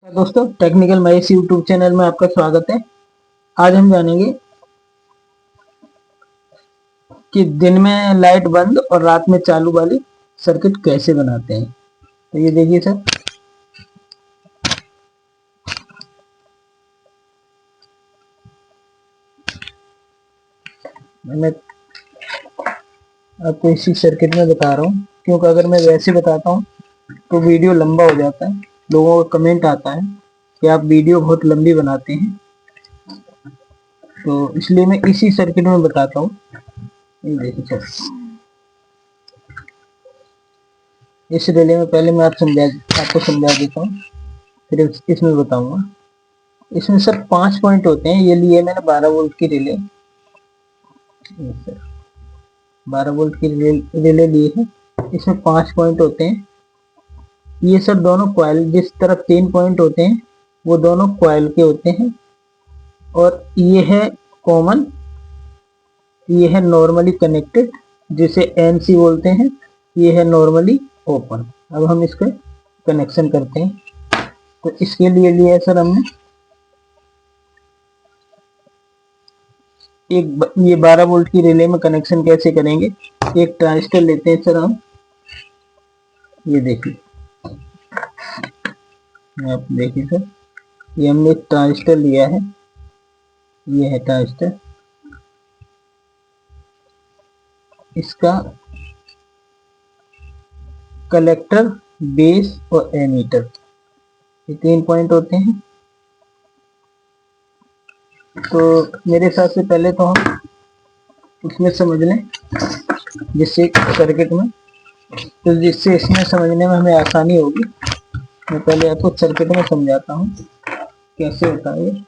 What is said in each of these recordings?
दोस्तों, technical Mahesh YouTube channel में आपका स्वागत है। आज हम जानेंगे कि दिन में लाइट बंद और रात में चालू वाली सर्किट कैसे बनाते हैं। तो ये देखिए सर, मैं आपको इसी सर्किट में बता रहा हूँ, क्योंकि अगर मैं वैसे बताता हूँ तो वीडियो लंबा हो जाता है। लोगों का कमेंट आता है कि आप वीडियो बहुत लंबी बनाते हैं, तो इसलिए मैं इसी सर्किट में बताता हूँ। ये देखिए सर, इस रिले में पहले मैं आपको समझा देता हूँ, फिर इसमें बताऊंगा। इसमें सर 5 पॉइंट होते हैं। ये लिए मैंने 12 वोल्ट की रिले, 12 वोल्ट की रिले ली है। इसमें 5 पॉइंट होते हैं। ये सर दोनों कॉइल, जिस तरफ 3 पॉइंट होते हैं वो दोनों कॉइल के होते हैं, और ये है कॉमन, ये है नॉर्मली कनेक्टेड, जिसे एनसी बोलते हैं। ये है नॉर्मली ओपन। अब हम इसका कनेक्शन करते हैं। तो इसके लिए लिया है सर हमने ये 12 वोल्ट की रिले में कनेक्शन कैसे करेंगे। एक ट्रांजिस्टर लेते हैं सर हम, ये देखिए, आप देखिए सर, ये हमने एक ट्रांजिस्टर लिया है। ये है ट्रांजिस्टर, इसका कलेक्टर, बेस और एमीटर, ये 3 पॉइंट होते हैं। तो मेरे हिसाब से पहले तो हम उसमें समझ लें, जिससे सर्किट में, तो जिससे इसमें समझने में हमें आसानी होगी। मैं पहले आपको सर्किट में समझाता हूँ कैसे होता है ये।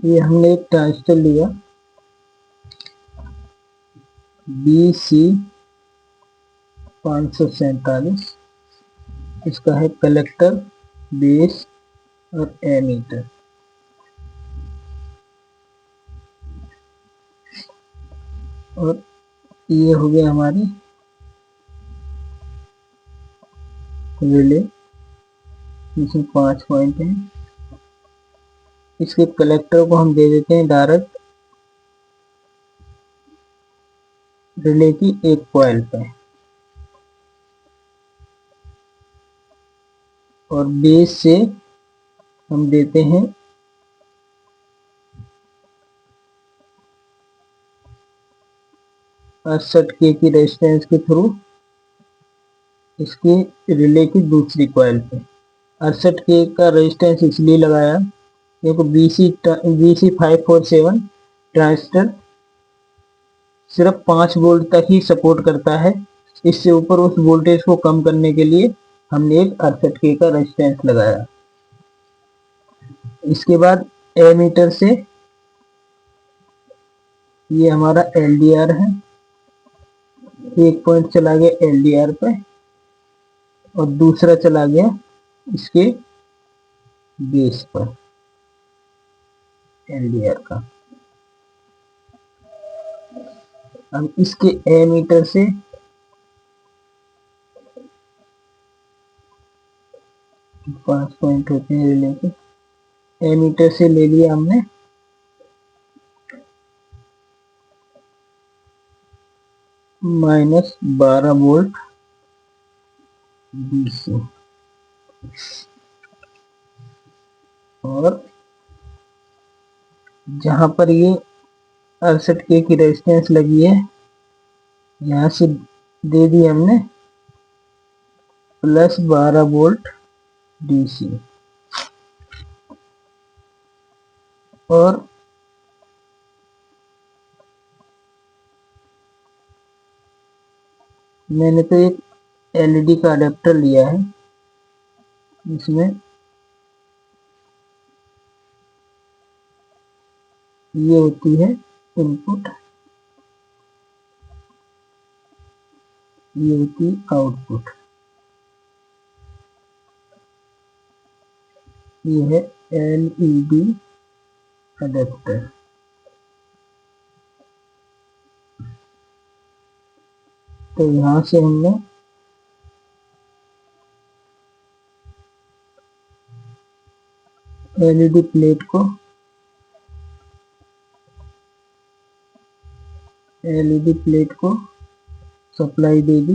ये हमने एक ट्रांजिस्टर लिया BC 547, इसका है कलेक्टर, बेस और एमीटर। और ये हो गया हमारी रिले, इसमें 5 पॉइंट हैं। इसके कलेक्टर को हम दे देते हैं डायरेक्ट रिले की एक कॉइल पे, और बेस से हम देते हैं 68K की रेजिस्टेंस के थ्रू इसकी रिले की दूसरी कॉइल पे। 68K का रेजिस्टेंस इसलिए लगाया क्योंकि BC 547 ट्रांजिस्टर सिर्फ 5 वोल्ट तक ही सपोर्ट करता है। इससे ऊपर उस वोल्टेज को कम करने के लिए हमने एक 68K का रेजिस्टेंस लगाया। इसके बाद एमीटर से ये हमारा LDR है, एक पॉइंट चला गया LDR पे और दूसरा चला गया इसके बेस पर LDR का। अब इसके एमीटर से 5 पॉइंट होते हैं रिले के, एमीटर से ले लिया हमने -12 वोल्ट DC, और जहां पर ये 68K की रेजिस्टेंस लगी है, यहाँ से दे दी हमने +12 वोल्ट DC। और मैंने तो एक LED का अडेप्टर लिया है, इसमें ये होती है इनपुट, ये होती है आउटपुट, ये है एलईडी अडेप्टर। तो यहां से हमने एलईडी प्लेट को सप्लाई दे दी,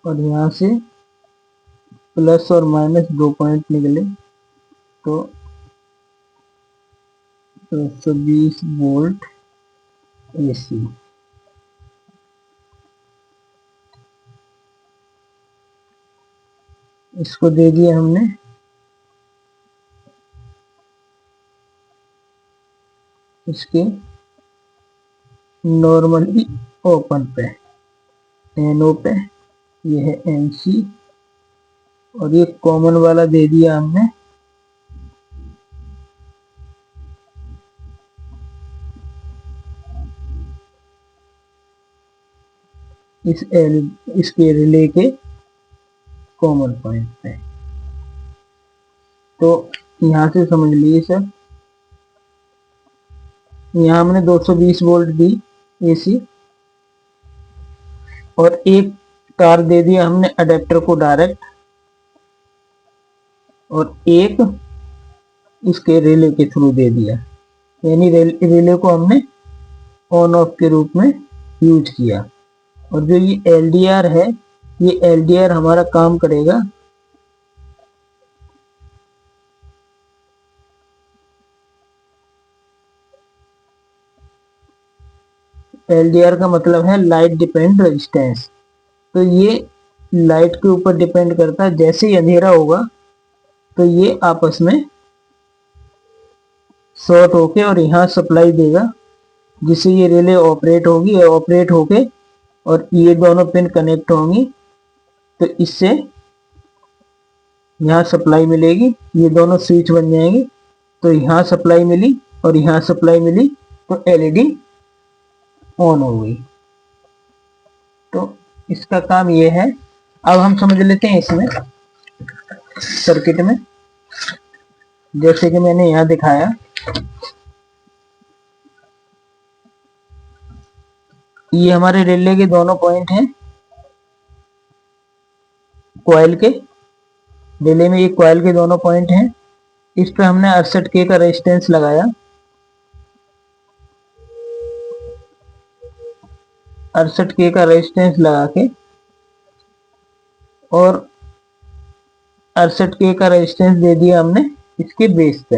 और यहाँ से प्लस और माइनस 2 पॉइंट निकले, तो 220 वोल्ट एसी। इसको दे दिया हमने इसके नॉर्मली ओपन पे, एनओ पे, ये है एनसी, और ये कॉमन वाला दे दिया हमने इसके रिले के कॉमन पॉइंट पे। तो यहां से समझ लीजिए सर, यहाँ हमने 220 वोल्ट दी एसी, और एक तार दे दिया हमने अडेप्टर को डायरेक्ट, और एक इसके रिले के थ्रू दे दिया, यानी रिले को हमने ऑन ऑफ के रूप में यूज किया। और जो ये एलडीआर है, ये एलडीआर हमारा काम करेगा एलडीआर का मतलब है लाइट डिपेंड रेजिस्टेंस। तो ये लाइट के ऊपर डिपेंड करता है, जैसे ही अंधेरा होगा तो ये आपस में शॉर्ट होके और यहाँ सप्लाई देगा, जिससे ये रिले ऑपरेट होगी, ऑपरेट होके और ये दोनों पिन कनेक्ट होंगी, तो इससे यहाँ सप्लाई मिलेगी, ये दोनों स्विच बन जाएंगे। तो यहाँ सप्लाई मिली और यहाँ सप्लाई मिली, तो एलईडी ऑन हो गई। तो इसका काम ये है। अब हम समझ लेते हैं इसमें सर्किट में, जैसे कि मैंने यहाँ दिखाया, ये हमारे रिले के दोनों पॉइंट हैं कॉइल के, रिले में ये कॉइल के दोनों पॉइंट हैं। इस पे हमने 68K का रेजिस्टेंस लगाया, 68K का रेजिस्टेंस लगा के, और 68K का रेजिस्टेंस दे दिया हमने इसके बेस पे,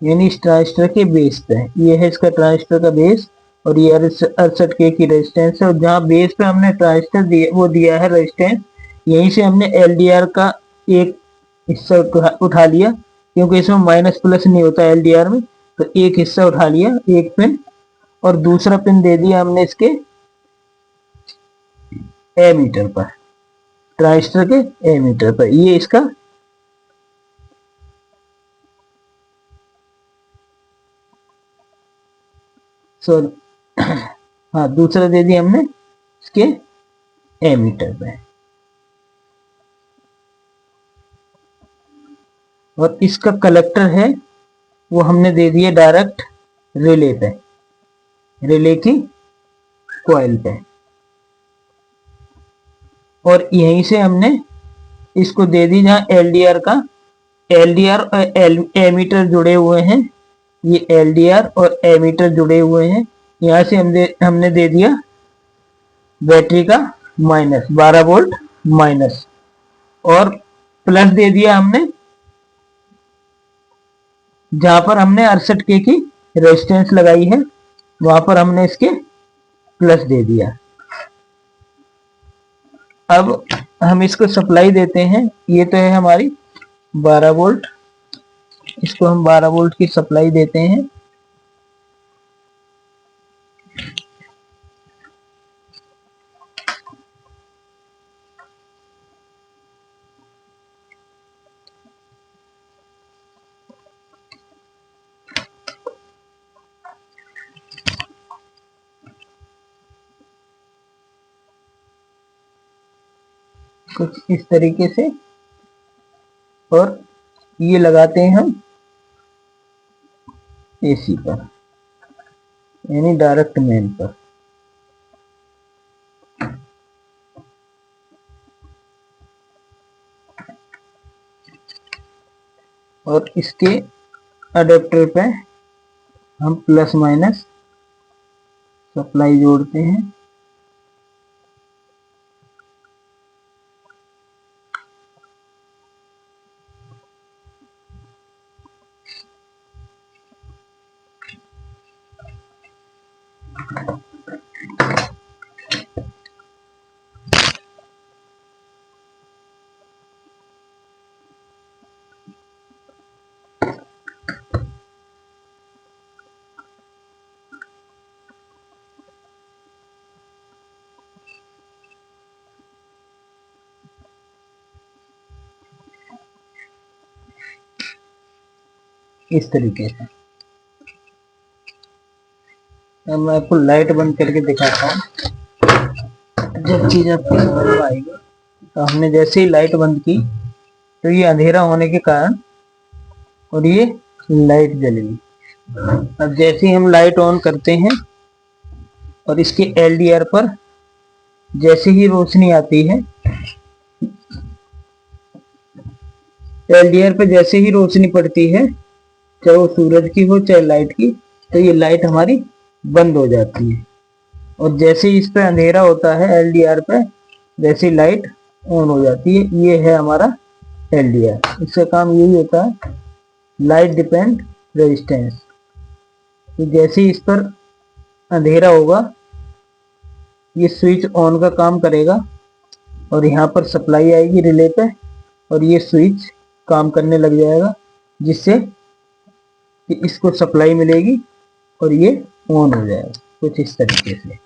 यानी इस ट्रांजिस्टर के बेस पे। ये है इसका ट्रांजिस्टर का बेस, और ये 68K की रेजिस्टेंस है। और जहाँ बेस पे हमने ट्रांजिस्टर वो दिया है रेजिस्टेंस, यहीं से हमने एलडीआर का एक हिस्सा उठा लिया, क्योंकि इसमें माइनस प्लस नहीं होता एलडीआर में। तो एक हिस्सा उठा लिया, एक पिन, और दूसरा पिन दे दिया हमने इसके एमीटर पर, ट्रांजिस्टर के एमीटर पर। ये इसका सॉरी हाँ, दूसरा दे दिया हमने इसके एमीटर पे, और इसका कलेक्टर है वो हमने दे दिया डायरेक्ट रिले पे, रिले की कॉइल पे। और यहीं से हमने इसको दे दी जहां एलडीआर और एमीटर जुड़े हुए हैं, ये एलडीआर और एमीटर जुड़े हुए हैं। यहां से हमने दे दिया बैटरी का माइनस 12 वोल्ट माइनस, और प्लस दे दिया हमने जहां पर हमने 68K की रेजिस्टेंस लगाई है, वहां पर हमने इसके प्लस दे दिया। अब हम इसको सप्लाई देते हैं, ये तो है हमारी 12 वोल्ट, इसको हम 12 वोल्ट की सप्लाई देते हैं। कुछ इस तरीके से, और ये लगाते हैं हम एसी पर, यानी डायरेक्ट मेन पर। और इसके अडेप्टर पे हम प्लस माइनस सप्लाई जोड़ते हैं। इस तरीके से। अब मैं आपको लाइट बंद करके दिखाता हूँ, जब चीज आपकी समझ में आएगी। तो हमने जैसे ही लाइट बंद की तो ये अंधेरा होने के कारण और ये लाइट जलेगी। अब जैसे ही हम लाइट ऑन करते हैं और इसके एलडीआर पर जैसे ही रोशनी आती है, एलडीआर पे जैसे ही रोशनी पड़ती है, चाहे वो सूरज की हो चाहे लाइट की, तो ये लाइट हमारी बंद हो जाती है। और जैसे ही इस पे अंधेरा होता है एलडीआर पे, जैसे लाइट ऑन हो जाती है। ये है हमारा एलडीआर। इसका काम यही होता है, लाइट डिपेंड रेजिस्टेंस। तो जैसे ही इस पर अंधेरा होगा, ये स्विच ऑन का काम करेगा और यहाँ पर सप्लाई आएगी रिले पे, और ये स्विच काम करने लग जाएगा, जिससे कि इसको सप्लाई मिलेगी और ये ऑन हो जाएगा। कुछ इस तरीके से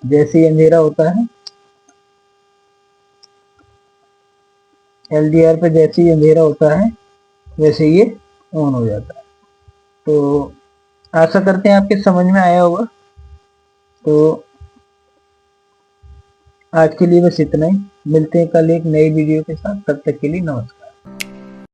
जैसे ही अंधेरा होता है, एलडीआर पे जैसे ही अंधेरा होता है वैसे ये ऑन हो जाता है। तो आशा करते हैं आपके समझ में आया होगा। तो आज के लिए बस इतना ही। मिलते हैं कल एक नई वीडियो के साथ। तब तक के लिए नमस्कार।